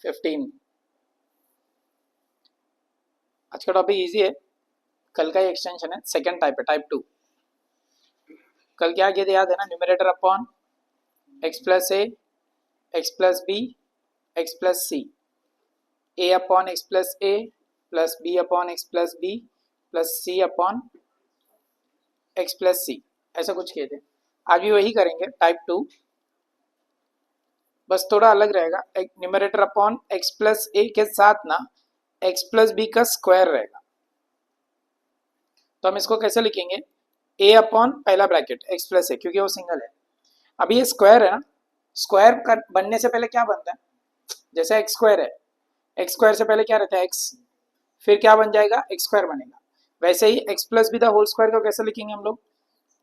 15। आज का topic easy है, कल का ही एक्सटेंशन है, सेकंड टाइप है, टाइप 2। कल क्या किए थे याद है ना, numerator upon x plus a, x plus b, x plus c, a upon x plus a plus b upon x plus b plus c upon x plus c, ऐसा कुछ किए थे। आज भी वही करेंगे, टाइप 2, बस थोड़ा अलग रहेगा। एक न्यूमरेटर अपॉन एक्स प्लस ए के साथ ना एक्स प्लस बी का स्क्वायर रहेगा, तो हम इसको कैसे लिखेंगे, ए अपॉन पहला ब्रैकेट एक्स प्लस ए, क्योंकि वो सिंगल है। अभी ये स्क्वायर है ना, स्क्वायर बनने से पहले क्या बनता है, जैसे एक्स स्क्वायर है, एक्स स्क्वायर से पहले क्या रहता है एक्स, फिर क्या बन जाएगा एक्स स्क्वायर बनेगा। वैसे ही x plus b the whole square को कैसे लिखेंगे हम लोग,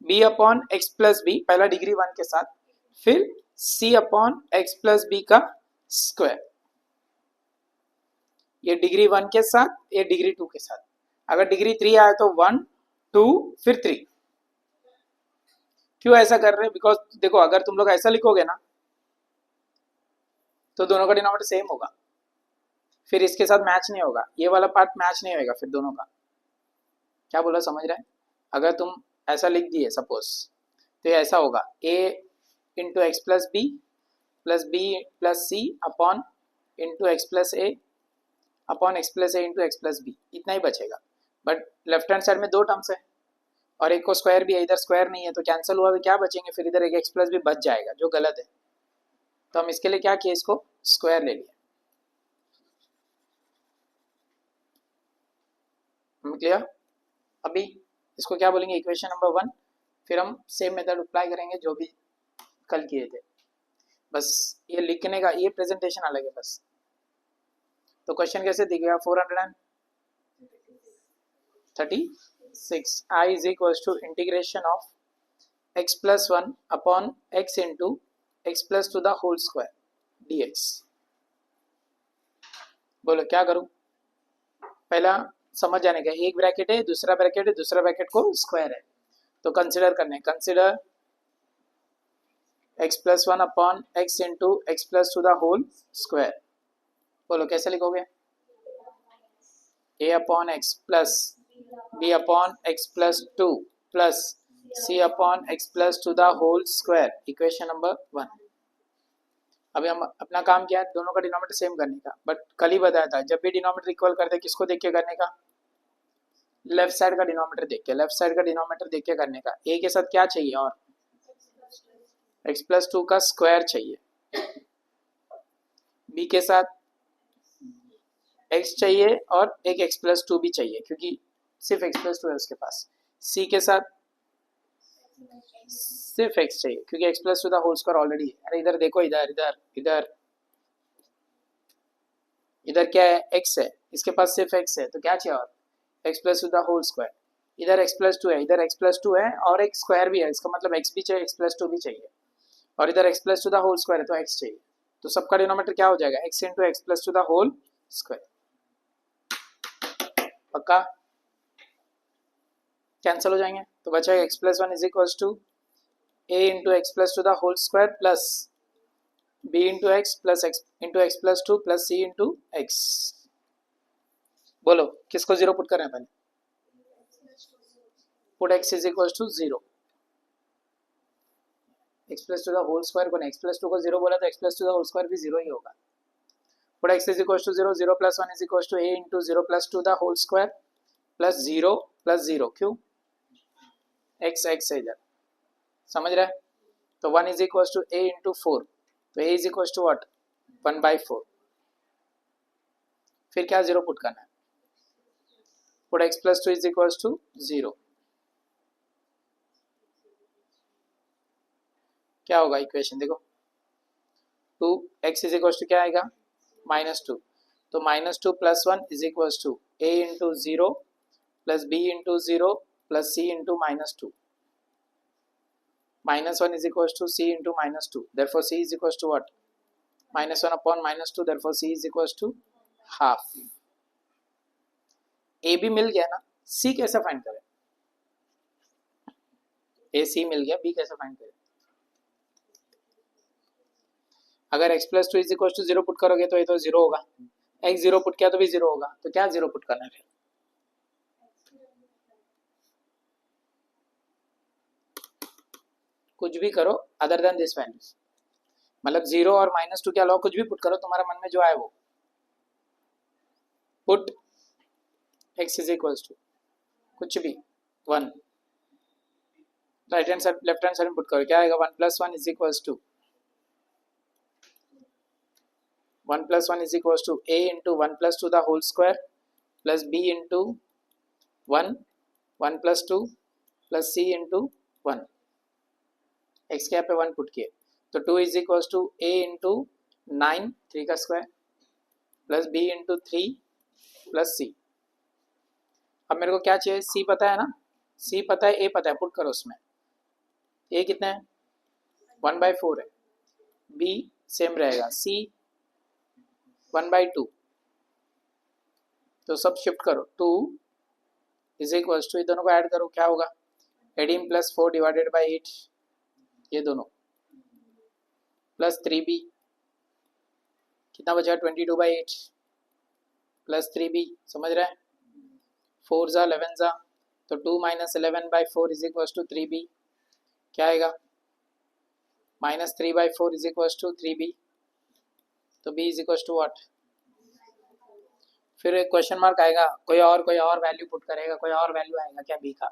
b upon x plus b पहला डिग्री 1 के साथ, फिर c upon x plus b का स्क्वायर, ये डिग्री 1 के साथ, ये डिग्री 2 के साथ। अगर डिग्री 3 आए तो 1 2 फिर 3। क्यों ऐसा कर रहे हैं, बिकॉज देखो अगर तुम लोग ऐसा लिखोगे ना तो दोनों का डिनोमिनेटर सेम होगा, फिर इसके साथ मैच नहीं होगा, ये वाला पार्ट मैच नहीं होगा फिर दोनों का। क्या बोला समझ रहे हैं, अगर तुम ऐसा लिख दिए सपोज, तो ये ऐसा होगा a into x plus b plus c upon into x plus a upon x plus a into x plus b, इतना ही बचेगा। बट लेफ्ट हैंड साइड में दो टर्म्स है और एक को स्क्वायर भी है, इधर स्क्वायर नहीं है तो कैंसिल हुआ, भी क्या बचेंगे, फिर इधर एक एक्स प्लस भी बच जाएगा जो गलत है। तो हम इसके लिए क्या किए, इसको स्क्वायर ले लिए। क्लियर। अभी इसको क्या बोलेंगे, इक्वेशन नंबर 1, फिर हम सेम मेथड अप्लाई करेंगे जो भी कल किए थे, बस ये लिखने का ये प्रेजेंटेशन अलग है बस। तो क्वेश्चन कैसे दिखेगा, 436 i is equal to integration of x plus 1 upon x into x plus two the whole square dx। बोलो क्या करूं, पहला समझ जाने का, एक ब्रैकेट है, दूसरा ब्रैकेट है, दूसरा ब्रैकेट को स्क्वायर है, तो कंसिडर करने, consider x plus 1 upon x into x plus two the whole square. बोलो कैसे लिखोगे, a upon x plus b upon x plus 2 plus c upon x plus two the whole square, equation number 1। अभी हम अपना काम क्या है, दोनों का डिनोमिनेटर सेम करने का, बट कल ही बताया था जब भी डिनोमिनेटर इक्वल करते हैं किसको देख के करने का, लेफ्ट साइड का डिनोमिनेटर देख के, लेफ्ट साइड का डिनोमिनेटर देख के करने का। a के साथ क्या चाहिए, और x प्लस 2 का स्क्वायर चाहिए, b के साथ x चाहिए और एक x प्लस 2 भी चाहिए क्योंकि सिर्फ x प्लस 2 है उसके पास, c के साथ सिर्फ x चाहिए क्योंकि x plus 2 the whole square already है। अरे इधर देखो, इधर इधर इधर इधर क्या है, x है, इसके पास सिर्फ x है, तो क्या चाहिए, और x plus 2 the whole square. इधर x प्लस 2 है, इधर x प्लस 2 है और एक स्क्वायर भी है, इसका मतलब x भी चाहिए, x प्लस 2 भी चाहिए, और इधर x plus 2 the whole square है तो x चाहिए, तो सबका डिनोमिनेटर क्या हो जाएगा, x into x plus 2 the whole square. पक्का, कैंसिल हो जाएंगे तो बचेगा x plus 1 is equal to a into x plus two the whole square plus b into x plus x into x plus 2 plus c into x. बोलो किसको zero put कर रहे हैं पहले, put x is equal to 0, x plus two the whole square को x plus 2 को 0 बोला तो x plus two the whole square भी 0 ही होगा। Put x is equal to 0, 0 plus 1 is equal to a into 0 plus 2 the whole square plus 0 plus 0, क्यों x x है इधर, समझ रहा है। तो 1 is equal to a into 4, तो a is equal to what 1/4, फिर क्या 0 पुट करना है, put x plus 2 is equal to 0, क्या होगा इक्वेशन देखो, 2x इज इक्वल टू क्या आएगा -2, तो -2 plus 1 is equal to a into 0 plus b into 0 plus c into -2, -1 is equals to c into -2, therefore c is equals to what, -1 upon -2, therefore c is equals to half। a भी मिल गया ना, c कैसे find करें, a c मिल गया, b कैसे find करें, अगर x plus two is equal to zero put करोगे तो ये तो जीरो होगा, x जीरो पुट किया तो भी जीरो होगा, तो क्या जीरो पुट करना है? कुछ भी करो अदर देन दिस वैल्यूज, मतलब जीरो और माइनस टू के अलावा कुछ भी पुट करो, तुम्हारा मन में जो आए वो put. x is equal to कुछ भी one, right hand side left hand side में पुट करो, क्या आएगा? One plus one is equal to one plus one is equal to a into one plus two the whole square plus b into one, one plus two plus c into one, x के यहाँ पे one put किए तो two is equal to a into nine three का square plus b into three plus c। अब मेरे को क्या चाहिए? c पता है ना, c पता है, a पता है, पुट करो उसमें। a कितना है? वन बाई फोर है, b सेम रहेगा, c वन बाई टू, तो सब शिफ्ट करो। टू इज इक्वल टू, ये दोनों को ऐड करो, क्या होगा? 18 plus four divided by eight, ये दोनों प्लस थ्री बी, कितना बचा? 22 by eight plus three b, समझ रहे हैं? फोर जा 11 जा, तो 2 minus 11 by four is equal to three b, क्या आएगा? Minus three by four is equal to three b, तो b is equal to what? फिर एक क्वेश्चन मार्क आएगा, कोई और वैल्यू पुट करेगा, कोई और वैल्यू आएगा क्या b का?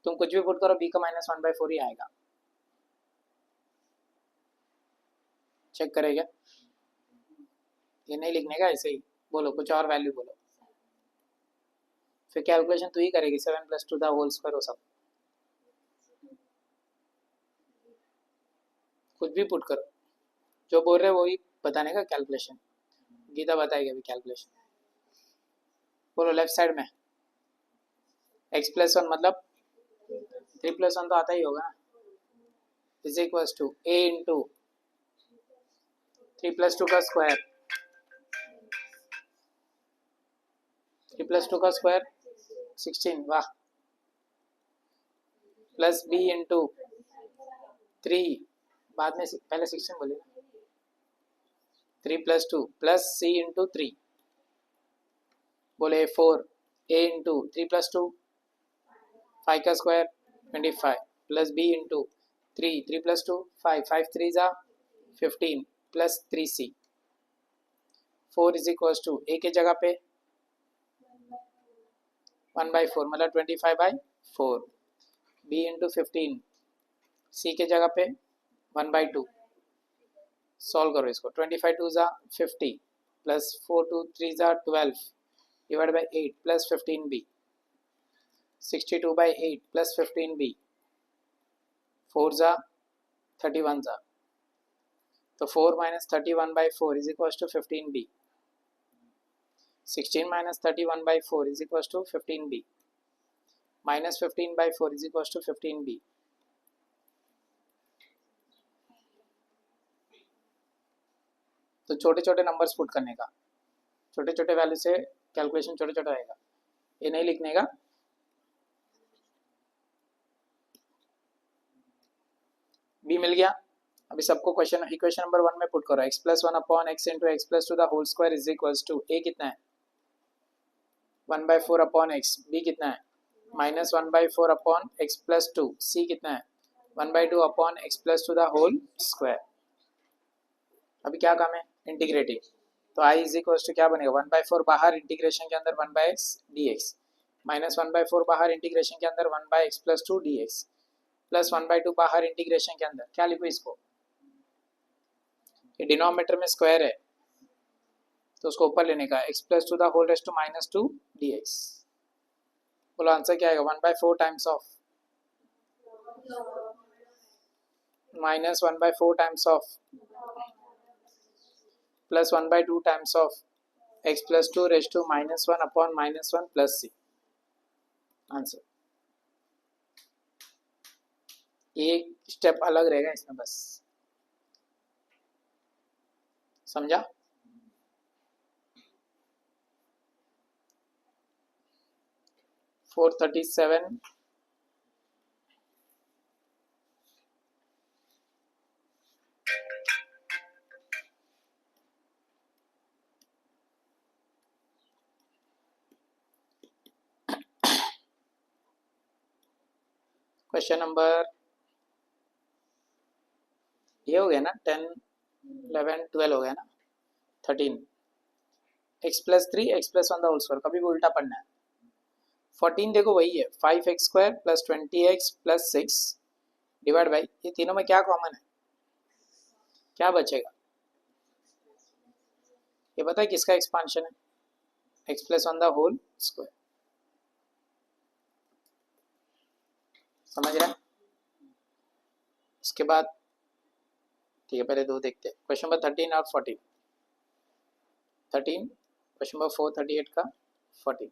तुम कुछ भी पुट करो, b का माइनस वन बाई फोर ही आएगा। चेक करेगा, ये नहीं लिखने का, ऐसे ही बोलो, कुछ और वैल्यू बोलो, फिर कैलकुलेशन तू ही करेगी, seven plus two the whole square हो सब, कुछ भी पुट करो, जो बोल रहे वही बताने का कैलकुलेशन, गीता बताएगी अभी कैलकुलेशन। बोलो लेफ्ट साइड में x प्लस वन मतलब थ्री प्लस वन तो आता ही होगा ना, is equal to a into three plus two का स्क्वायर, थ्री प्लस टू का स्क्वायर 16, वाह, प्लस b इंटू थ्री, बाद में पहले 16 बोले, three plus two plus c into three, बोले four, a into three plus two five का square 25 plus b into three, three plus two five, five three जा 15 plus three c, four is equal to a के जगह पे one by four मतलब 25 by four, b into 15, c के जगह पे one by to, solve करो इसको, 25 टू जा 50 प्लस फोर टू थ्री जा 12 divide by eight plus 15b, 62 by eight plus 15b, four जा 31 जा, तो four minus 31 by four is equal to 15b, 16 minus 31 by four is equal to 15b, minus 15 by four is equal to 15b। तो छोटे छोटे numbers put करने का, छोटे छोटे वैल्यू से कैलकुलेशन छोटे छोटे आएगा, ये नहीं लिखने का। बी मिल गया। अभी सबको क्वेश्चन इक्वेशन नंबर वन में पुट करो, x plus one upon x into x plus two the whole square is equal to a कितना है? One by four upon x, b कितना है? Minus one by four upon x plus two, c कितना है? One by two upon x plus two the whole square. अभी क्या काम है? इंटीग्रेटिंग, तो i इज इक्वल टू क्या बनेगा? वन बाई फोर बाहर, इंटीग्रेशन के अंदर one by x D x, minus one by four बाहर, इंटीग्रेशन के अंदर one by x plus to d x, plus one by to बाहर, इंटीग्रेशन के अंदर क्या लिखो इसको? ये डिनोमिनेटर में स्क्वायर है तो उसको ऊपर लेने का, x plus two the whole raised to minus two d x. बोलो आंसर क्या आएगा? One by four times of minus one by four times of plus one by two times of x plus two raised to minus one upon minus one plus c. Answer एक step अलग रहेगा इसमें, बस समझा? Four 37 4 question number ये हो गया ना, 10 11 12 हो गया ना, 13 एक्स प्लस 3 एक्स प्लस 1 द होल स्क्वायर, कभी भी उल्टा पढ़ना है। 14 देखो वही है, 5x² plus 20x plus 6 divide by, ये तीनों में क्या कॉमन है, क्या बचेगा, ये पता है किसका एक्सपांशन है, x plus 1 the whole square. समझ रहे हैं? उसके बाद ठीक है, पहले दो देखते हैं, क्वेश्चन नंबर 13 और 14। 13 क्वेश्चन नंबर 438 का 14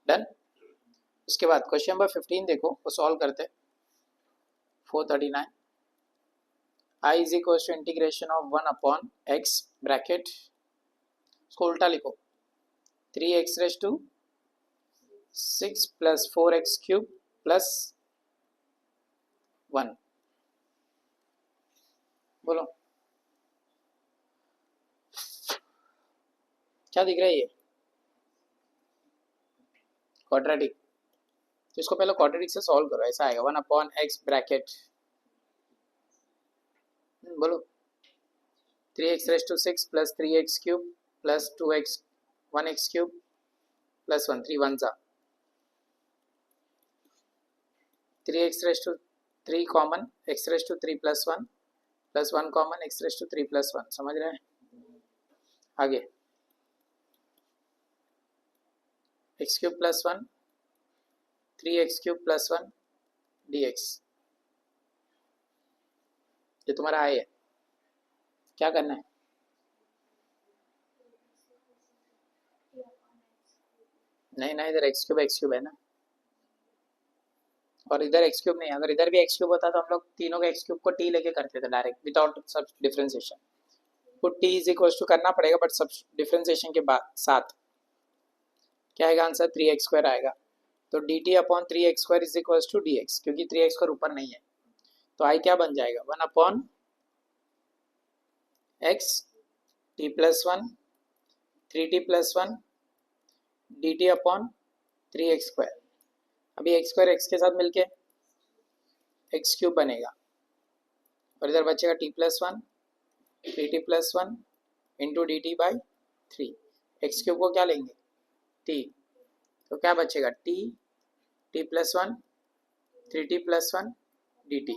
डन। उसके बाद क्वेश्चन नंबर 15 देखो, वो सॉल्व करते हैं। 439 i is equal to integration of 1 upon x bracket, उसको उल्टा लिखो, 3x raise to 6 plus 4x cube plus 1। बोलो क्या दिख रहा है, ये क्वाड्रेटिक, तो इसको पहले क्वाड्रेटिक से सॉल्व करो, ऐसा आएगा 1 अपॉन x ब्रैकेट, बोलो 3x raise to 6 plus 3x cube plus 2x 1x cube plus 1, 3 1 जा 3x raise to 3 common, x raise to 3 plus 1 plus 1 common, x raise to 3 plus 1। समझ रहे हैं? आगे x cube plus 1 3x cube plus 1 dx, ये तुम्हारा आई है, क्या करना है, नहीं नहीं, इधर x क्यूब है ना, और इधर x क्यूब नहीं, अगर इधर भी x क्यूब होता तो हम लोग तीनों के x क्यूब को t लेके करते थे डायरेक्ट विदाउट सब differentiation, put t is equal to करना पड़ेगा बट सब डिफरेंशिएशन के बाद साथ क्या आएगा आंसर, 3x² आएगा। तो dt upon 3x² is equal to dx, क्योंकि 3x² ऊपर नहीं है तो आई क्या बन जाएगा, 1 upon x t plus 1 3t plus 1 dt upon 3x²। अभी x² x के साथ मिलके x क्यूब बनेगा और इधर बचेगा t plus 1 3t plus 1 into D t by 3, x cube को क्या लेंगे t, तो क्या बचेगा t plus 1 3t plus 1 dt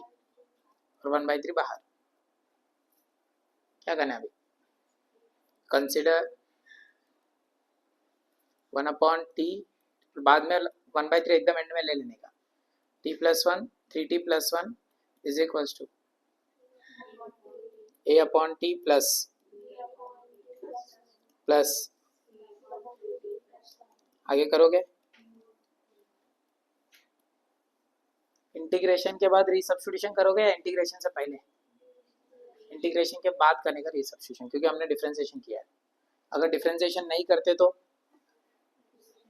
और 1/3 बाहर। क्या करना है अभी, कंसिडर 1 अपॉन टी, बाद में 1/3 एकदम एंड में ले लेने का, t plus 1 3t plus 1 is equal to a upon t plus plus आगे करोगे, इंटीग्रेशन के बाद रीसब्स्टिट्यूशन करोगे या इंटीग्रेशन से पहले, इंटीग्रेशन के बाद करने का रीसब्स्टिट्यूशन, क्योंकि हमने डिफरेंशिएशन किया है। अगर डिफरेंशिएशन नहीं करते तो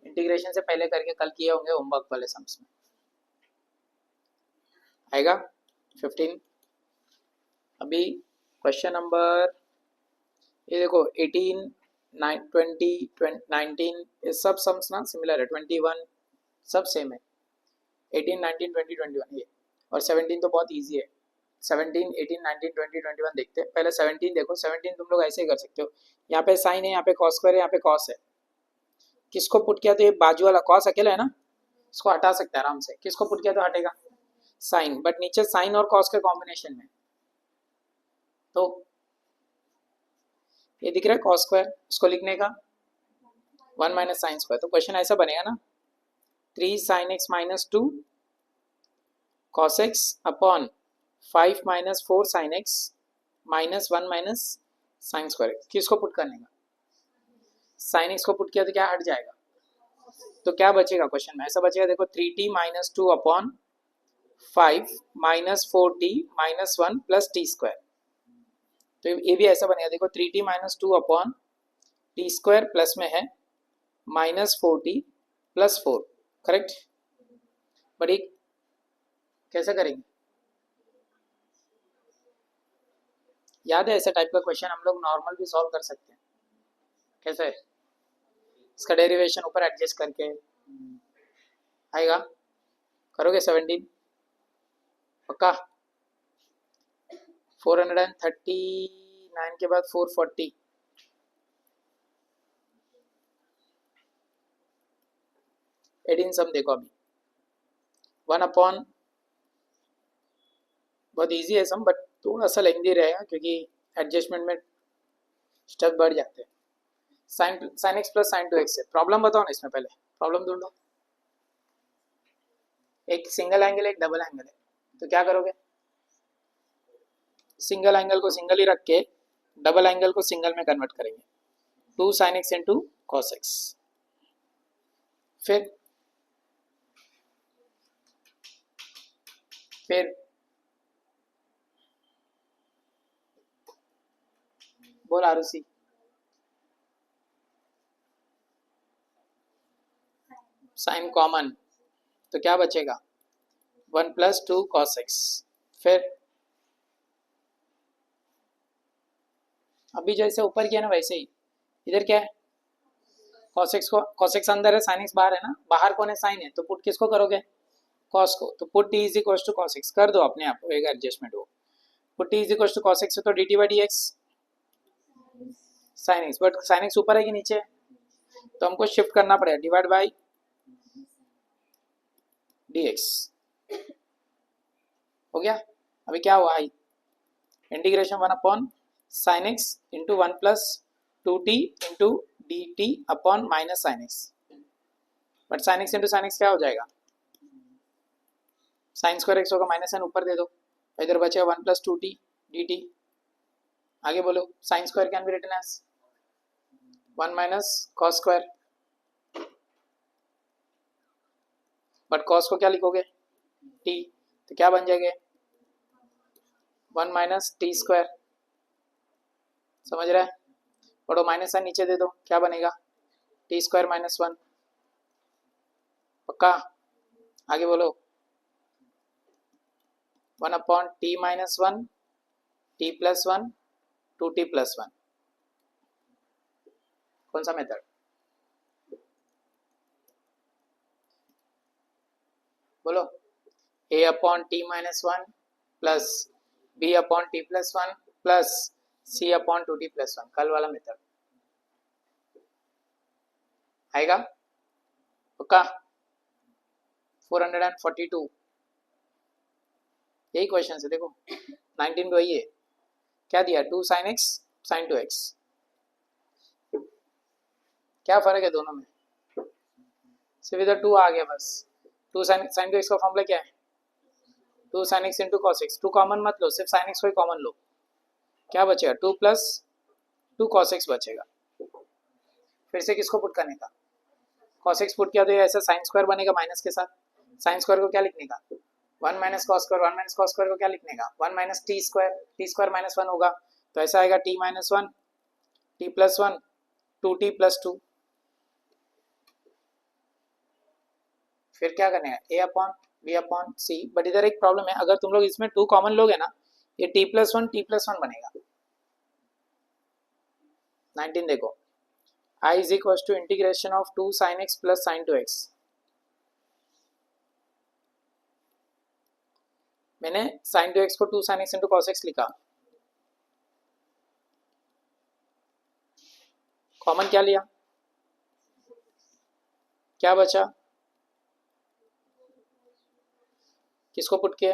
इंटीग्रेशन से पहले करके कल किए होंगे होमवर्क वाले सम्स में। आएगा 15। अभी क्वेश्चन नंबर ये देखो 18 20 19 ये सब सम्स ना सिमिलर है, 21 सब सेम है, 18 19 20 21 ये, और 17 तो बहुत इजी है। 17 18 19 20 21 देखते हैं, पहले 17 देखो। 17 तुम लोग ऐसे ही कर सकते हो, यहाँ पे साइन है, यहाँ पे कॉस स्क्वायर है, यहाँ पे कॉस है, किसको पुट किया तो ये बाजू वाला कॉस अकेला है ना, इसको हटा सकते हैं आराम से, किसको पुट किया तो हटेगा साइन, बट नीचे साइन और कॉस के कॉम्बिनेशन में, तो ये दिख रहा है कॉस स्क्वायर, इसको लिखने का 1 माइनस साइन स्क्वायर, तो क्वेश्चन ऐसा बनेगा ना 3 sin x minus 2 cos x upon 5 minus 4 sin x minus 1 minus sine square, किसको पुट करने का, साइन x को पुट किया तो क्या हट जाएगा, तो क्या बचेगा क्वेश्चन में, ऐसा बचेगा देखो 3t minus 2 upon 5 minus 4t minus 1 plus T square, तो ये भी ऐसा बनेगा देखो 3t minus 2 upon t square plus में है minus 4t plus 4, correct. But कैसे करेंगे, याद है ऐसे टाइप का क्वेश्चन हम लोग नॉर्मल भी सॉल्व कर सकते हैं, कैसे, इसका डेरिवेशन ऊपर एडजस्ट करके आएगा, करोगे 17 पक्का। 439 के बाद 440, एडिंग सम देखो अभी 1 अपॉन, बहुत इजी है सम बट थोड़ा सा लेंदी रहेगा क्योंकि एडजस्टमेंट में स्टेप बढ़ जाते हैं। Sine x plus sign to x है। प्रॉब्लम बताओ ना इसमें, पहले प्रॉब्लम ढूंढो। एक सिंगल एंगल एक डबल एंगल है, तो क्या करोगे? सिंगल एंगल को सिंगल ही रख के डबल एंगल को सिंगल में कन्वर्ट करेंगे। 2 sin x into cos x. फिर बोल आरुषि। साइन कॉमन, तो क्या बचेगा? 1 प्लस 2 कॉस एक्स। फिर अभी जैसे ऊपर किया ना वैसे ही इधर क्या है? कॉस एक्स को, कॉस एक्स अंदर है, साइन एक्स बाहर है ना, बाहर कौन है? साइन है, तो पुट किसको करोगे? कॉस को। तो put t is equal to cos x कर दो अपने आप को, एक एडजस्टमेंट हो। Put t is equal to cos x है तो d t by d x sine x, but sine x ऊपर है कि नीचे है? तो हमको शिफ्ट करना पड़ेगा, डिवाइड बाई डी एक्स। हो गया। अभी क्या हुआ? Integration 1 upon sine x into 1 plus 2t into D T upon minus sign x. But sine x into sine x क्या हो जाएगा? साइन स्क्वायर एक्स होगा, माइनस साइन ऊपर दे दो, इधर बचेगा 1 प्लस 2t डी टी। आगे बोलो। Sine square can be written as 1 minus cos square, but cos को क्या लिखोगे? t, तो क्या बन जाएगा? 1 माइनस टी स्क्वायर। समझ रहा है? और माइनस साइन नीचे दे दो, क्या बनेगा? T square minus 1। पक्का? आगे बोलो। 1 upon t minus 1 T plus 1 2t plus 1। कौन सा मेथड? बोलो। a upon t minus 1 plus b upon t plus 1 plus c upon 2t plus 1, कल वाला मेथड आएगा। पक्का? 442 यही क्वेश्चन है देखो। 19 तो वही है। क्या दिया? 2 sin x sin 2x। क्या फर्क है दोनों में? सिर्फ इधर 2 आ गया बस। 2 sin 2x का फॉर्मूला क्या है? 2 sin x into cos x. 2 common मत लो, सिर्फ sin x को ही कॉमन लो। क्या बचेगा? 2 प्लस 2 cos x बचेगा। फिर से किसको पुट करने का? cos x पुट किया तो ये ऐसा साइन स्क्वायर बनेगा माइनस के साथ। साइन स्क्वायर को क्या लिखने का? 1 minus cos square. 1 minus cos square को क्या लिखने का? 1 minus T square. T square minus 1 होगा, तो ऐसा आएगा t minus 1 T plus 1 2t plus 2। फिर क्या करने का? a upon b upon c। But इधर एक प्रॉब्लम है, अगर तुम लोग इसमें 2 कॉमन लोगे ना, ये t प्लस 1 बनेगा। 19 देखो। I is equals to integration of 2 sin x plus sin 2x। मैंने sin 2x को 2 sin x into cos x लिखा। कॉमन क्या लिया? क्या बचा? किसको पुट किया?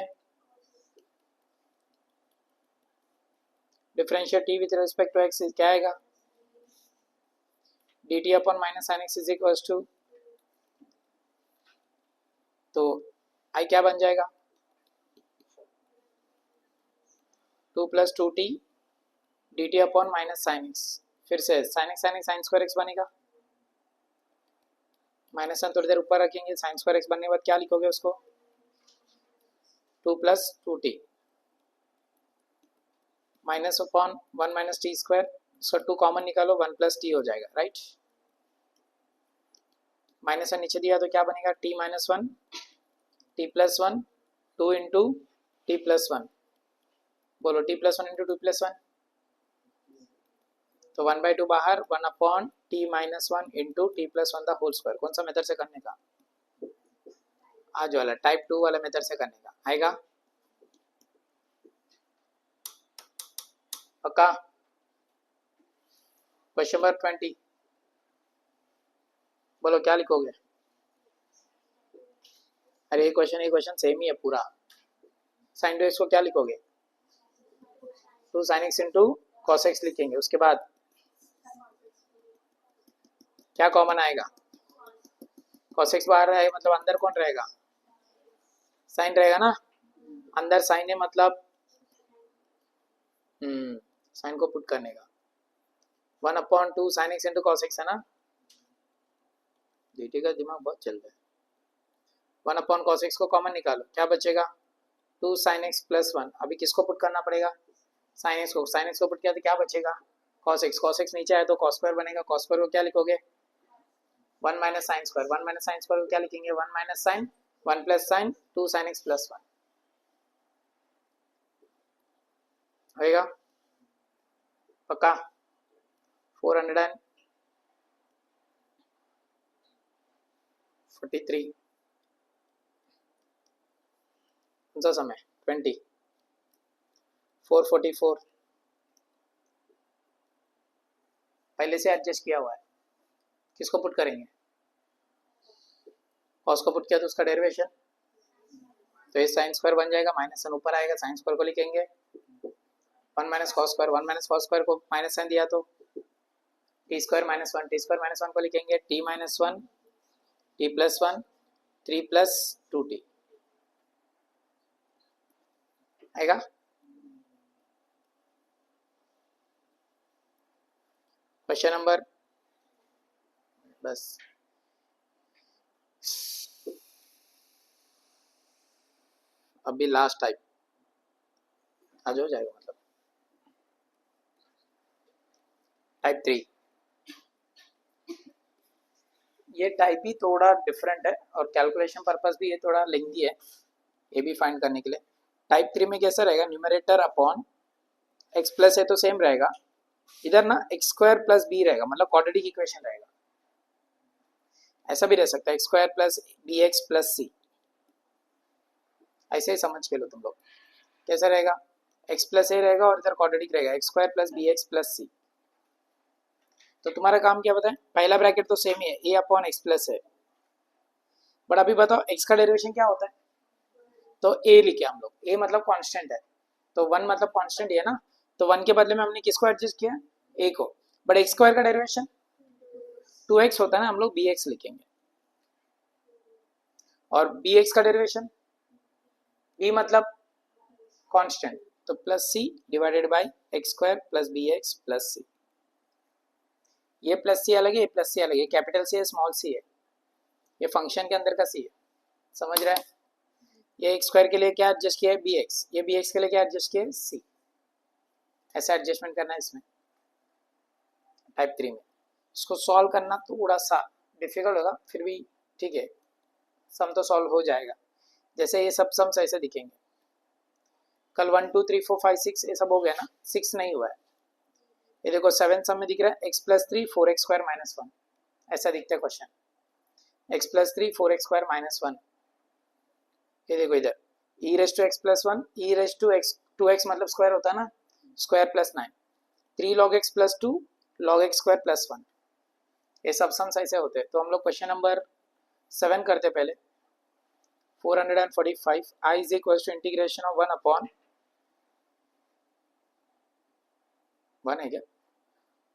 Differentiate t with respect to x क्या आएगा? dt अपॉन minus sin x is equals to, तो I क्या बन जाएगा? 2 प्लस 2t dt अपॉन माइनस sin x। फिर से sin x sin square x बनेगा। माइनस वन थोड़ी देर ऊपर रखेंगे, sin स्क्वायर x बनने के बाद क्या लिखोगे उसको? 2 plus 2t minus upon 1 minus T square. इसका 2 कॉमन निकालो, 1 प्लस टी हो जाएगा, राइट। माइनस वन नीचे दिया तो क्या बनेगा? t minus 1 T plus 1 2 into t plus 1। बोलो t प्लस 1 इंटू 2 प्लस 1, तो 1/2 बाहर, 1 upon t minus 1 into t plus 1 the whole square. कौन सा मेथड से करने का? आज वाला टाइप 2 वाला मेथड से करने का आएगा पक्का। क्वेश्चन नंबर 20 बोलो क्या लिखोगे। अरे ये क्वेश्चन सेम ही है पूरा। साइन टू एक्स को क्या लिखोगे, 2 sin x into cos x लिखेंगे। उसके बाद क्या कॉमन आएगा, कॉस एक्स बाहर है मतलब अंदर कौन रहेगा, साइन रहेगा ना। अंदर साइन है मतलब साइन को पुट करने का 1/2 sin x into cos x है ना। डीटी का दिमाग बहुत चल रहा है। 1/cos x को कॉमन निकालो, क्या बचेगा 2 sin x प्लस 1। अभी किसको पुट करना पड़ेगा, sin x को पुट किया तो क्या बचेगा cos x नीचे आया तो cos स्क्वायर बनेगा। cos स्क्वायर को क्या लिखोगे 1 minus sine square, 1 minus sine square को क्या लिखेंगे 1 minus sine 1 plus sine 2 sin x plus 1 होएगा पक्का। 443 कौन सा समय 20 444 पहले से एडजस्ट किया हुआ है। किसको पुट करेंगे, कॉस को पुट किया तो उसका डेरिवेशन, तो ये साइन स्क्वायर बन जाएगा, माइनस साइन ऊपर आएगा, साइन स्क्वायर को लिखेंगे 1 minus cos square, 1 minus cos square को माइनस साइन दिया तो T square minus 1, T square minus 1 को लिखेंगे T minus 1 T plus 1 3 plus 2t आएगा। क्वेश्चन नंबर बस अभी लास्ट टाइप आज हो जाएगा मतलब टाइप 3। ये टाइप ही थोड़ा डिफरेंट है और कैलकुलेशन पर्पस भी ये थोड़ा लेंथी है, ये भी फाइंड करने के लिए। टाइप 3 में कैसा रहेगा, न्यूमरेटर अपॉन एक्स प्लस है तो सेम रहेगा, इधर ना एक्स स्क्वायर प्लस बी रहेगा, मतलब क्वाड्रेटिक इक्वेशन रहेगा। ऐसा भी रह सकता है x square plus b x plus c, ऐसे ही समझ के लो तुम लोग। कैसा रहेगा, एक्स प्लस ए रहेगा और इधर क्वाड्रेटिक रहेगा x square plus b x plus c. तो तुम्हारा काम क्या बताएं, पहला ब्रैकेट तो सेम ही है ए अपॉन एक्स प्लस है, बट अभी बताओ एक्स का डेरिवेशन क्या होता है, तो ए लिखे हम लोग, ए मतलब कांस्टेंट है तो 1 मतलब कांस्टेंट ही है ना, तो 1 के बदले में हमने किसको एडजस्ट किया ए को। बट एक्स स्क्वायर का डेरिवेशन 2x होता है ना, हम लोग bx लिखेंगे, और bx का डेरिवेशन b मतलब कांस्टेंट तो plus c divided by x square plus b x plus c. ये प्लस सी अलग है, ये प्लस सी अलग है, कैपिटल सी है स्मॉल सी है, ये फंक्शन के अंदर का सी है, समझ रहा है। ये एक्स स्क्वायर के लिए क्या एडजस्ट किया है bx, ये bx के लिए क्या एडजस्ट किया है c। ऐसा एडजस्टमेंट करना है इसमें टाइप 3 में। इसको सॉल्व करना थोड़ा सा डिफिकल्ट होगा, फिर भी ठीक है, सम तो सॉल्व हो जाएगा। जैसे ये सब सम्स ऐसे दिखेंगे, कल 1 2 3 4 5 6 ये सब हो गया ना, 6 नहीं हुआ है। ये देखो 7 सम में दिख रहा है x plus 3 4x square minus 1, ऐसा दिखता है question x plus 3 4x square minus 1। ये देखो इधर e raise to x plus 1 e raise to x 2x मतलब स्क्वायर होता है ना, square plus 9 3 log x plus 2 log x square plus 1, ये सब सम्स ऐसे होते हैं। तो हम लोग क्वेश्चन नंबर 7 करते पहले 445 I is equals to integration of 1 upon 1 है क्या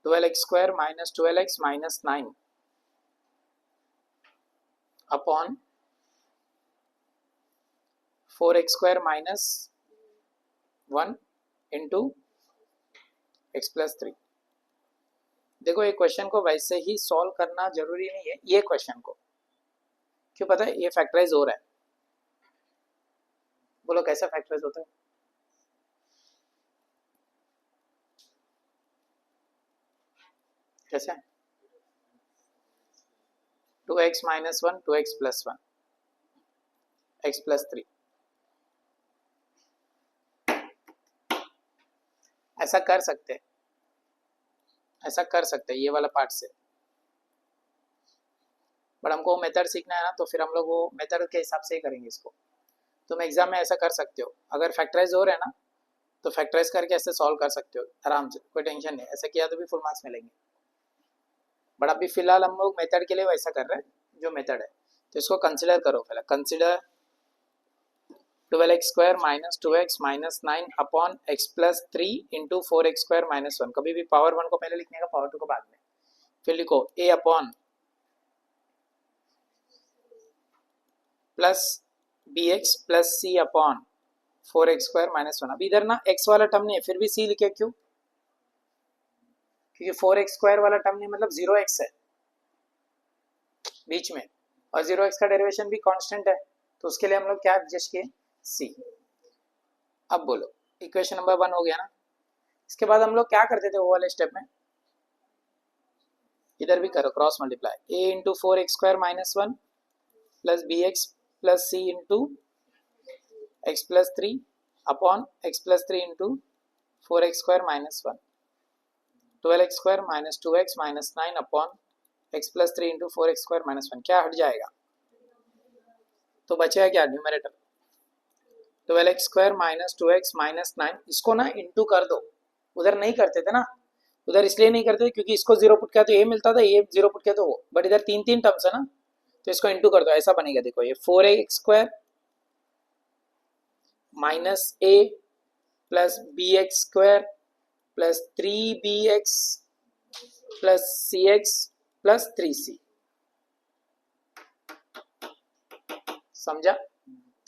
12x square minus 12x minus 9 upon 4x square minus 1 into x plus 3। देखो ये क्वेश्चन को वैसे ही सॉल्व करना जरूरी नहीं है, ये क्वेश्चन को क्यों पता है, ये फैक्टराइज हो रहा है। बोलो कैसा फैक्टराइज होता है, कैसे 2x minus 1 2x plus 1 x plus 3, ऐसा कर सकते हैं, ऐसा कर सकते हैं ये वाला पार्ट से। बट हमको मेथड सीखना है ना, तो फिर हम लोग वो मेथड के हिसाब से ही करेंगे इसको। तुम एग्जाम में ऐसा कर सकते हो, अगर फैक्टराइज हो रहा है ना तो फैक्टराइज करके ऐसे सॉल्व कर सकते हो आराम से, कोई टेंशन नहीं, ऐसा किया तो भी फुल मार्क्स मिलेंगे। बट अभी फिलहाल हम लोग मेथड के लिए वैसा कर रहे हैं जो मेथड है, तो इसको कंसिडर करो पहले। Consider 12x square minus 2x minus 9 upon x plus 3 into 4x square minus 1। कभी भी पावर 1 को पहले लिखने का, पावर 2 को बाद में। फिर लिखो a upon plus bx plus c upon 4x square minus 1। अब इधर ना x वाला टर्म नहीं है, फिर भी c लिखे क्यों? क्योंकि 4x स्क्वायर वाला टर्म नहीं, मतलब 0x है बीच में, और 0x का डेरिवेशन भी कांस्टेंट है, तो उसके लिए हम लोग क्या एडजस्ट किए? c। अब बोलो इक्वेशन नंबर 1 हो गया ना। इसके बाद हम लोग क्या करते थे वो वाले स्टेप में, इधर भी करो cross multiply. a into 4x square minus 1 plus bx plus c into x plus 3 upon x plus 3 into 4x square minus 1। 12x square minus 2x minus 9 upon x plus 3 into 4x square minus 1। क्या हट जाएगा? तो बचेगा क्या? Numerator 12x square minus 2x minus 9। इसको ना into कर दो, उधर नहीं करते थे ना, उधर इसलिए नहीं करते क्योंकि इसको जीरो पुट किया तो ये मिलता था, ये जीरो पुट किया तो वो, बट इधर तीन तीन टर्म्स है ना, तो इसको इंटू कर दो, ऐसा बनेगा। देखो ये 4x square minus a plus bx square plus 3bx plus cx plus 3c। समझा?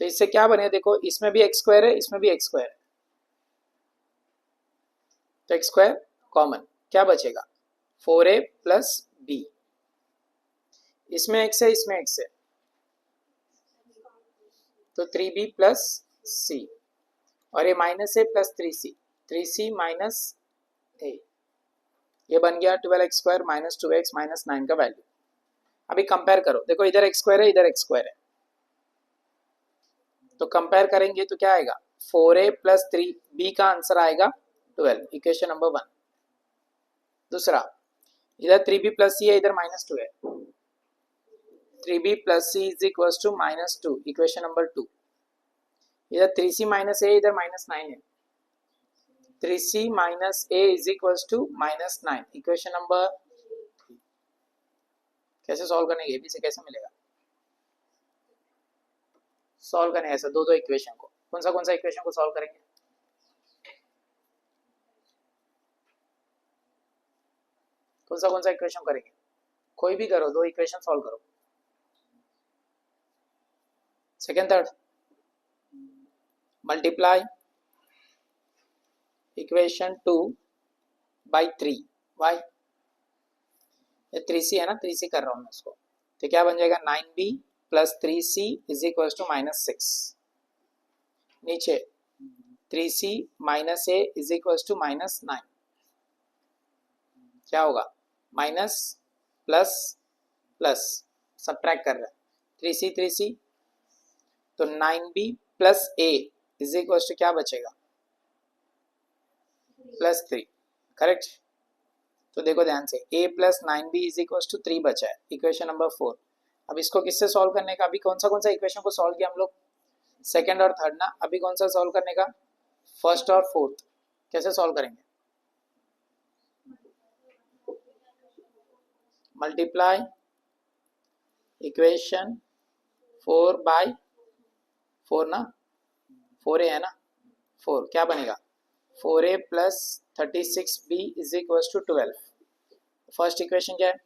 तो इससे क्या बनेगा? देखो इसमें भी x स्क्वायर है, इसमें भी x स्क्वायर है, तो x स्क्वायर कॉमन, क्या बचेगा? 4a plus b। इसमें x है, इसमें x है, तो 3b प्लस c, और ये माइनस है प्लस 3c माइनस a। ये बन गया 12x square minus 2x minus 9 का वैल्यू। अभी कंपेयर करो, देखो इधर x स्क्वायर है, इधर x स्क्वायर है, तो कंपेयर करेंगे तो क्या आएगा? 4a प्लस 3b का आंसर आएगा 12, इक्वेशन नंबर 1। दूसरा, इधर 3b प्लस c है, इधर माइनस 2 है, 3b plus c is equal to minus 2, equation number 2। इधर 3c माइनस a, इधर माइनस 9 है, 3c minus a is equal to minus 9, equation number 3। कैसे सॉल्व करने के, से कैसे मिलेगा? सॉल्व करने ऐसा दो इक्वेशन को, कौन सा इक्वेशन को सॉल्व करेंगे? कौन सा इक्वेशन करेंगे? कोई भी करो, दो इक्वेशन सॉल्व करो, second third. Multiply equation 2 by 3, why? ये 3c है ना, 3c कर रहा हूँ मैं इसको, तो क्या बन जाएगा? 9b plus 3c is equal to minus 6। नीचे 3c minus a is equal to minus 9। क्या होगा? माइनस प्लस प्लस सब्ट्रैक्ट कर रहा है, 3c तो 9b plus a is equal to क्या बचेगा? Plus 3, correct. तो देखो ध्यान से, a plus 9b is equal to 3 बचा है, इक्वेशन नंबर 4। अब इसको किससे सॉल्व करने का? अभी कौन सा इक्वेशन को सॉल्व किया हम लोग? सेकंड और थर्ड ना। अभी कौन सा सॉल्व करने का? फर्स्ट और फोर्थ। कैसे सॉल्व करेंगे? मल्टीप्लाई इक्वेशन 4 बाई 4 ना, 4a है ना, 4 क्या बनेगा? 4a plus 36b is equal to 12। First equation क्या है?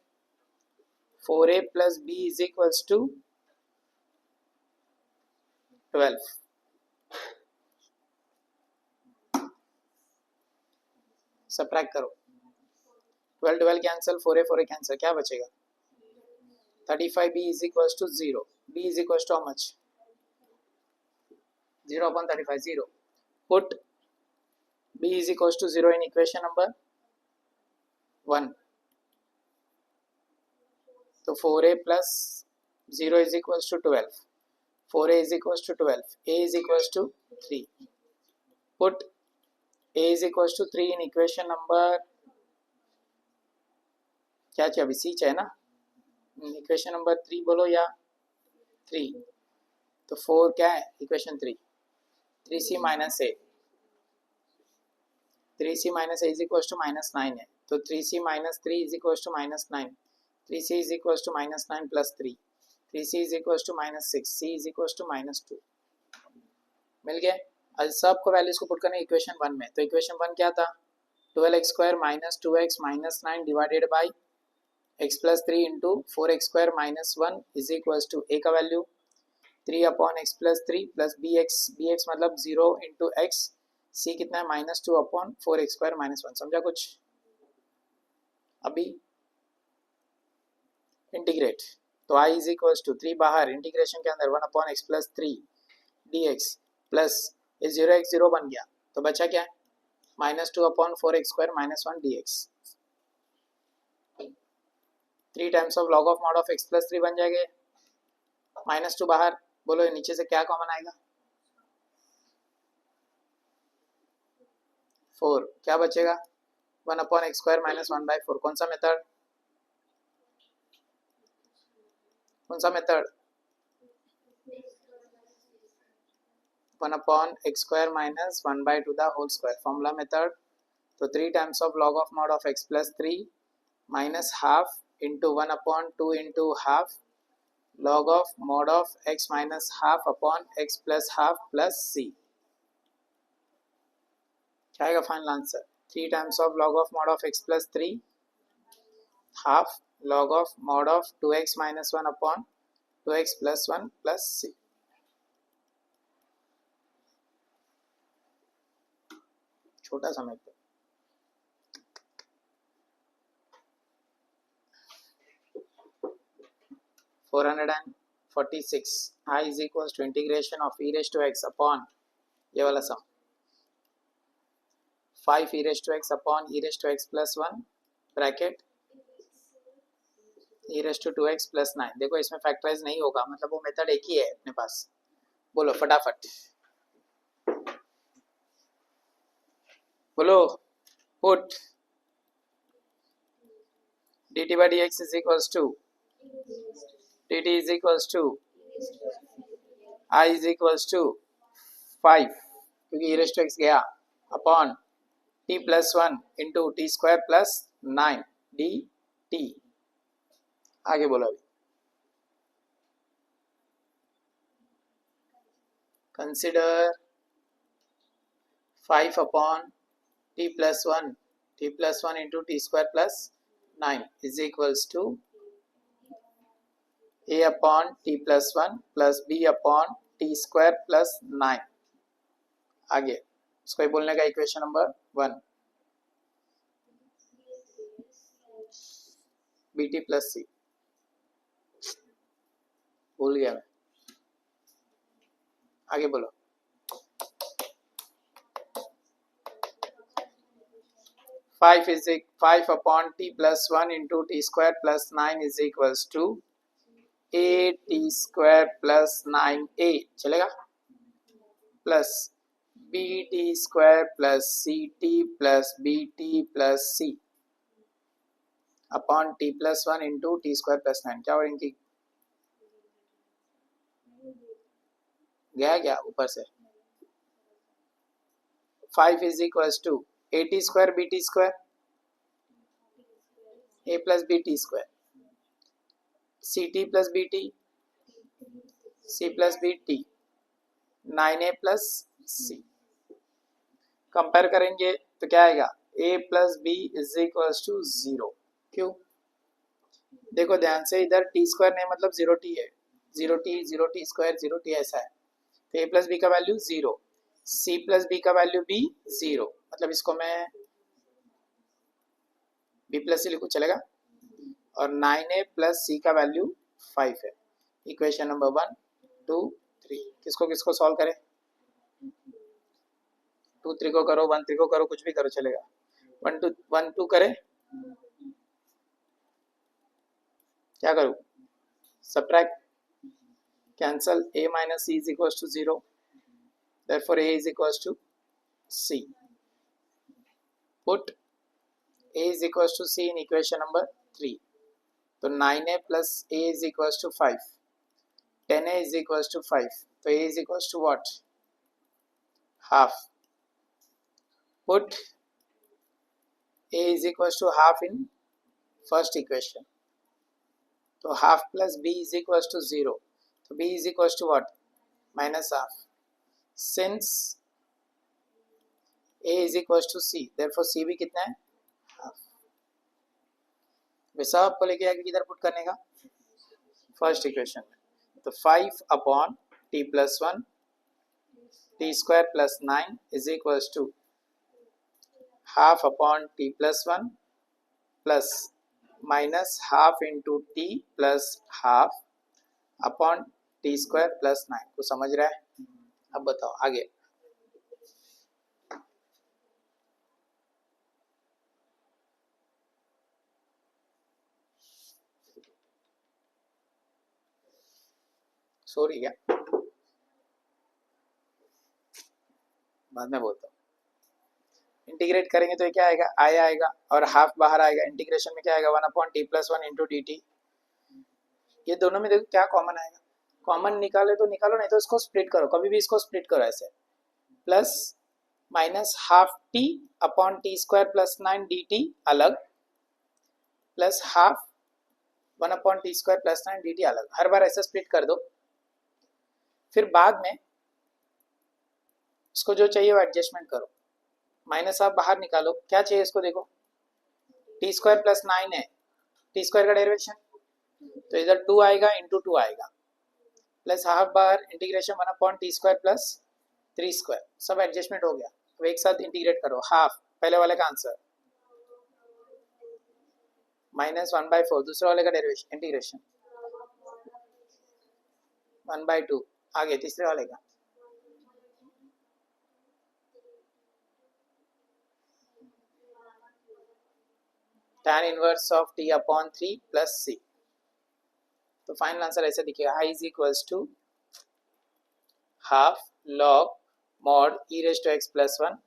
4a plus b is equal to 12। Subtract करो, 12 कैंसिल, 4a कैंसिल, क्या बचेगा? 35b is equal to 0। b is equal to how much? 0 upon 35, 0। Put b is equals to 0 in equation number 1. तो 4a plus 0 is equals to 12. 4a is equals to 12. a is equals to 3. Put a is equals to 3 in equation number क्या चाहिए? अभी c चाहिए ना, equation number 3 बोलो या 3, तो 4 क्या है equation 3, 3c minus a, 3c minus a is equal to minus 9 है, तो 3c minus 3 is equal to minus 9, 3c is equal to minus 9 plus 3, 3c is equal to minus 6, c is equal to minus 2। मिल गया। अब सबको values को put करना equation 1 में, तो इक्वेशन 1 क्या था, 12x square minus 2x minus 9 divided by x plus 3 into 4x square minus 1 is equal to a का value 3 upon x plus 3 plus bx मतलब 0 इंटू एक्स, c कितना है minus 2 upon 4x square minus 1। समझा कुछ? अभी integrate, तो i is equal to 3 बाहर, integration के अंदर 1 upon x plus 3 dx plus ये 0x0 बन गया, तो बचा क्या है minus 2 upon 4x square minus 1 dx, 3 times of log of mod of x plus 3 बन जाएगा, माइनस 2 बाहर, बोलो ये नीचे से क्या कॉमन आएगा 4, क्या बचेगा 1 upon x square minus 1 by 4। कौन सा मेथड, कौन सा method 1 upon x square minus 1 by 2 the whole square, formula method. तो 3 times of log of mod of x plus 3 minus half into 1 upon 2 into half log of mod of x minus half upon x plus half plus c, क्या आएगा final answer 3 times of log of mod of x plus 3 half log of mod of 2x minus 1 upon 2x plus 1 plus c। छोटा समय पे 446 I is equals to integration of e raised to x upon ये वाला सम 5 e raised to x upon e raised to x plus 1 bracket e raised to 2x plus 9। देखो इसमें factorise नहीं होगा, मतलब वो मेथड एक ही है अपने पास। बोलो फटाफट बोलो, put dt by dx is equals to dt is equals to I is equals to 5 क्योंकि e raised to x गया upon t plus 1 into t square plus 9 dt। आगे बोलो अभी, consider 5 upon t plus 1 into t square plus 9 is equals to a upon t plus 1 plus b upon t square plus 9। आगे इसको ही बोलने का equation number 1 bt plus c, भूल गया मैं। आगे बोलो, five upon t plus 1 into t square plus 9 is equals to a t square plus 9a चलेगा, plus b t square plus c t plus b t plus c upon t plus 1 into t square plus 9। क्या हो इनकी गया क्या ऊपर से 5 is equals to a t square b t square a plus b t square c t plus b t c plus b t 9a plus c. Compare करेंगे तो क्या आएगा a plus B is equals to 0। क्यों? देखो ध्यान से, इधर T square नहीं मतलब 0t है, 0t स्क्वायर 0t ऐसा है, तो a प्लस बी का वैल्यू 0, c प्लस बी का वैल्यू भी 0, मतलब इसको मैं b प्लस सी लिखूँ चलेगा, और 9a प्लस सी का वैल्यू 5 है। इक्वेशन नंबर 1 2 3 किसको किसको सॉल्व करें, 2 3 को करो, 1 3 को करो, कुछ भी करो चलेगा। 1 2 करें, क्या करूँ subtract, cancel, a minus c is equals to 0, therefore a is equals to c, put a is equals to c in equation number 3। तो 9a plus a is equal to 5, 10a is equal to 5, तो a is equal to what, half. Put a is equals to half in first equation. तो half plus b is equals to 0. तो b is equals to what? Minus half. Since a is equals to c, therefore c भी कितना है? Half. वैसा आपको लेके आगे किधर पुट करने का? फर्स्ट इक्वेशन में. तो 5 upon t plus 1 t square plus 9 is equals to half upon t plus 1 plus minus half into t plus half upon t square plus 9. को समझ रहा है? अब बताओ आगे. सॉरी क्या, बाद में बोलता हूँ. इंटीग्रेट करेंगे तो ये क्या आएगा, आएगा और हाफ बाहर आएगा. इंटीग्रेशन में क्या आएगा, 1 upon t plus 1 into D T. ये दोनों में देखो क्या कॉमन आएगा. कॉमन निकाले तो निकालो, नहीं तो इसको स्प्लिट करो. कभी भी इसको स्प्लिट करो ऐसे. Plus minus half t upon t square plus 9 d t अलग, plus half 1 upon t square plus 9 d t अलग. हर बार ऐसे स्प्लिट कर दो. फिर बाद में इसको जो चाहिए वो एडजस्टमेंट करो. माइनस हाफ बाहर निकालो, क्या चाहिए इसको देखो, टी स्क्वायर प्लस 9 है, टी स्क्वायर का डेरिवेशन, तो इधर 2 आएगा इंटू 2 आएगा, प्लस हाफ बाहर, integration 1 upon t square plus 3 square. सब एडजस्टमेंट हो गया. अब एक साथ इंटीग्रेट करो. हाफ पहले वाले का आंसर, माइनस 1/4 दूसरे वाले का डेरिवेशन, इंटीग्रेशन 1/2 आगे तीसरे वाले का, tan inverse of t upon 3 plus c. तो फाइनल आंसर ऐसे दिखेगा, i is equals to half log mod e raised to x plus 1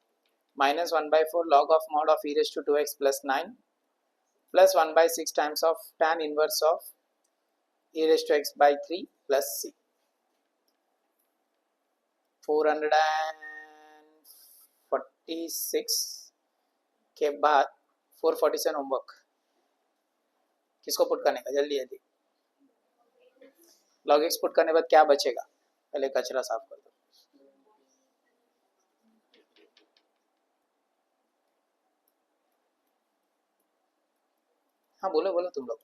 minus 1/4 log of mod of e raised to 2x plus 9 plus 1/6 times of tan inverse of e raised to x by 3 plus c. 446 के बाद 447 homework. किसको put करने का, जल्दी जल्दी. log x put करने के बाद क्या बचेगा, पहले कचरा साफ कर दो. हाँ बोलो बोलो तुम लोग.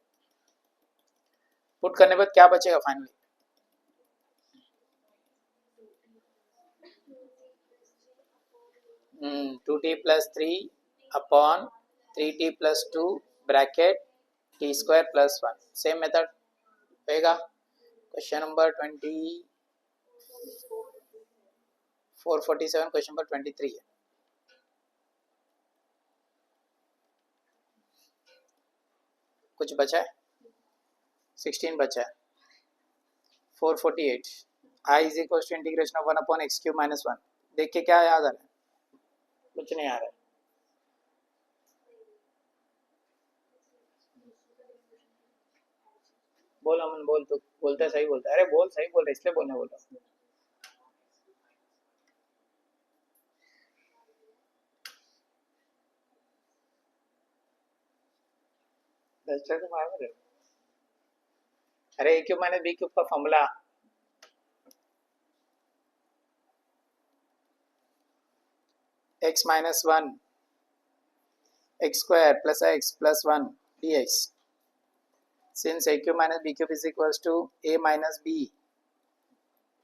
पुट करने के बाद क्या बचेगा finally, 2t plus 3 upon 3t plus 2 bracket t square plus 1. Same method होएगा. क्वेश्चन नंबर 447 क्वेश्चन नंबर 23 है. कुछ बचा है, 16 बचा है. 448 i is equals to integration of 1 upon x cube minus 1. देख के क्या याद आ रहा है, कुछ नहीं आ रहा है. बोल अमन बोल, तो बोलता है सही बोलता है. अरे बोल, सही बोल रहा है इसलिए बोलने बोल रहा हूँ. अरे ए क्यूब माइनस बी क्यूब का formula, x minus 1 x square plus x plus 1 dx. Since a cube minus b cube is equals to a minus b,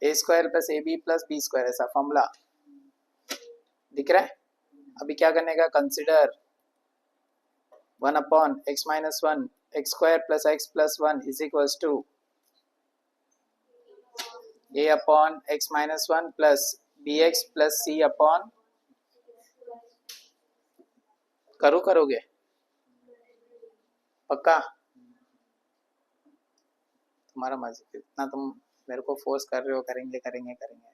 a square plus ab plus b square, ऐसा formula दिख रहा है. अभी क्या करने का, consider 1 upon x minus 1 x square plus x plus 1 is equals to a upon x minus 1 plus bx plus c upon, करोगे पक्का, तुम्हारा मर्जी. इतना तुम मेरे को फोर्स कर रहे हो, करेंगे करेंगे करेंगे,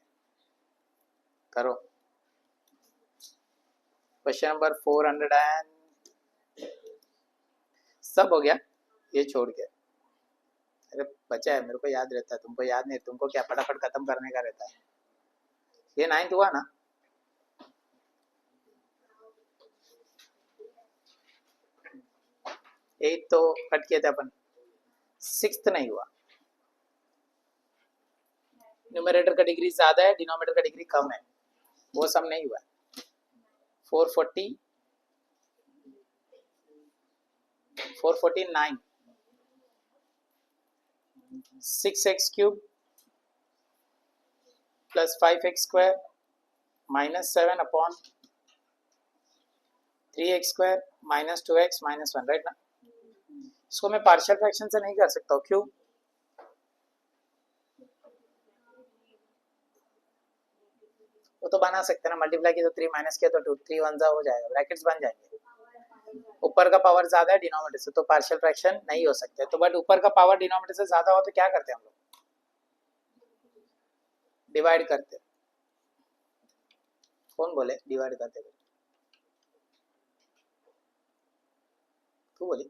करो. क्वेश्चन नंबर 400 सब हो गया, ये छोड़ के अरे बचा है, मेरे को याद रहता है, तुमको याद नहीं, तुमको क्या फटाफट खत्म करने का रहता है। ये 9th हुआ ना? 8 तो कट किए थे अपन, 6th नहीं हुआ। न्यूमरेटर का डिग्री ज्यादा है, डिनोमिनेटर का डिग्री कम है, वो सम नहीं हुआ। 449 6x cube plus 5x square minus 7 upon 3x square minus 2x minus 1, right ना? इसको मैं पार्शियल फ्रैक्शन से नहीं कर सकता हूँ, क्यों? वो तो बना सकते हैं ना, मल्टीप्लाई किया तो 3 माइनस किया तो 2, 3 1 हो जाएगा, ब्रैकेट्स बन जाएंगे। ऊपर का पावर ज्यादा है डिनोमिनेटर से, तो पार्शियल फ्रैक्शन नहीं हो सकते। तो बट ऊपर का पावर डिनोमिनेटर से ज्यादा हो तो क्या करते हैं हम लोग? डिवाइड करते। कौन बोले डिवाइड करते? तू बोली?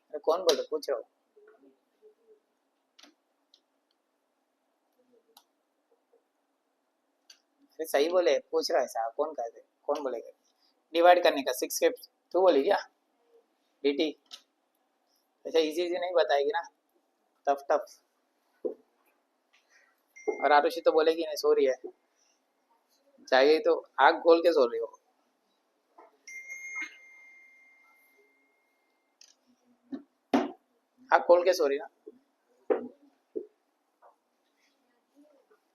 अरे कौन बोले, पूछ रहा हूँ। अरे सही बोले, पूछ रहा है साहब, कौन कहते, कौन बोलेगा डिवाइड करने का? 6 के तू बोली क्या dt? अच्छा इजी नहीं बताएगी ना, टफ टफ। और आरुषि तो बोलेगी नहीं, सो रही है, चाहिए तो आग खोल के सो रही हो। आग खोल के सो रही ना?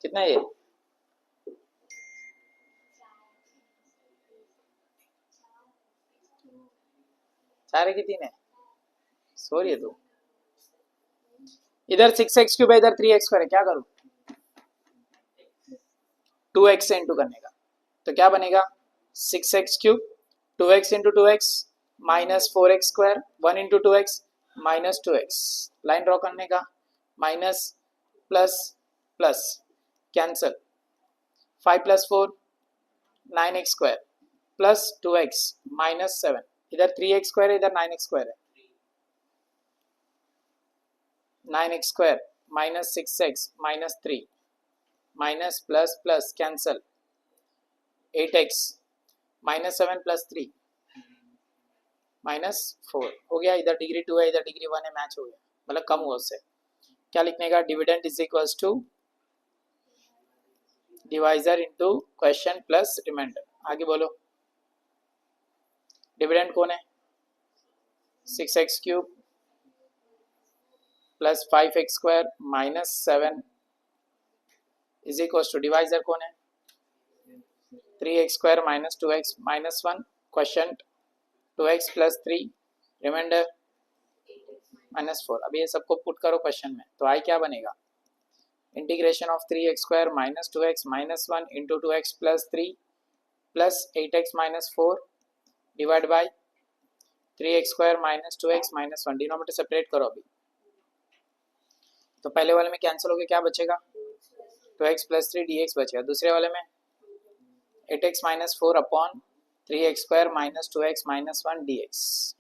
कितना ये? चार है कि 3 है? सो रही है तू? इधर 6x क्यूब है, इधर 3x स्क्वायर है, क्या करूं? 2x से इंटू करने का, तो क्या बनेगा? 6x cube 2x into 2x minus 4x square 1 into 2x minus 2x। Line draw करने का, minus plus plus cancel, 5 plus 4 9x square plus 2x minus 7, इधर 3x स्क्वायर है, इधर 9x स्क्वायर है, 9x square minus 6x minus 3 minus plus plus cancel, 8x minus 7 plus 3 minus 4 हो गया। इधर degree 2 है, इधर डिग्री 1 है, मैच हो गया, मतलब कम हुआ उससे। क्या लिखने का? Dividend is equals to divisor into quotient plus remainder. आगे बोलो, डिविडेंड कौन है? 6x cube plus 5x square minus 7 is equals to divisor कौन है? 3x square minus 2x minus 1, quotient 2x plus 3, remainder minus 4। अब ये सबको पुट करो क्वेश्चन में, तो आई क्या बनेगा? Integration of 3x square minus 2x minus 1 into 2x plus 3 plus 8x minus 4 divide by 3x square minus 2x minus 1। Denominator separate करो अभी, तो पहले वाले में कैंसिल हो गया, क्या बचेगा? 2x प्लस 3 dx बचेगा। दूसरे वाले में 8x minus 4 upon 3x square minus 2x minus 1 dx।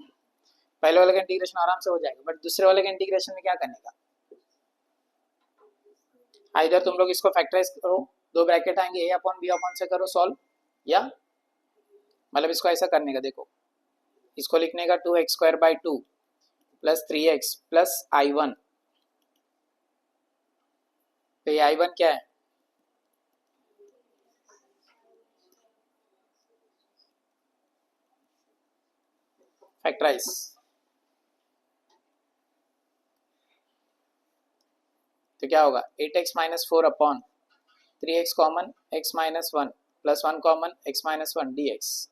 पहले वाले का इंटीग्रेशन आराम से हो जाएगा, बट दूसरे वाले का इंटीग्रेशन में क्या करने का? इधर तुम लोग इसको फैक्टराइज करो, दो ब्रैकेट आएंगे, a अपॉन b अपॉन से करो सॉल्व, या मतलब इसको ऐसा करने का, देखो इसको लिखने का 2x square by 2 plus 3x plus i1। तो ये i1 क्या है? फैक्टराइज, तो क्या होगा? 8x minus 4 upon 3x common x minus 1 plus 1 common x minus 1 dx।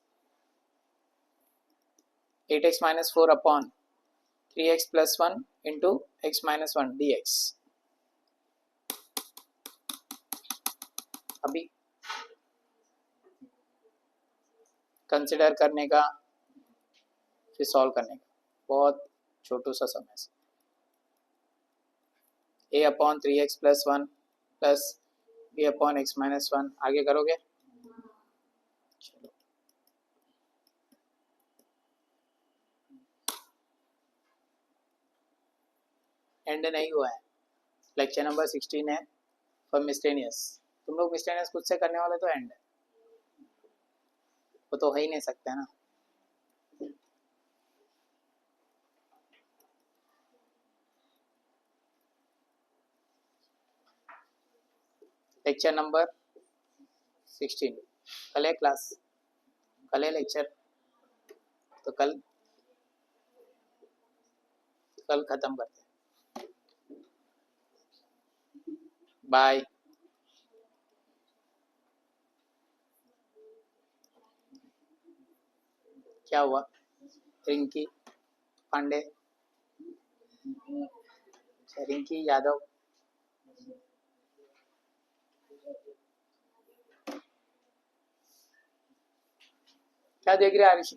8x minus 4 upon 3x plus 1 into x minus 1 dx। अभी कंसिडर करने का, फिर सॉल्व करने का, बहुत छोटू सा समय से। a upon 3x plus 1 plus b upon x minus 1, आगे करोगे? चलो एंड नहीं हुआ है। लेक्चर नंबर 16 है फॉर मिस्टेनियस। तुम लोग मिस्टेनियस खुद से करने वाले तो एंड है, वो तो हो ही नहीं सकता ना। लेक्चर नंबर 16 कल है क्लास, कल है लेक्चर, तो कल खत्म करते हैं। बाय। क्या हुआ? रिंकी पांडे, रिंकी यादव, क्या देख रहे हैं आरुषि?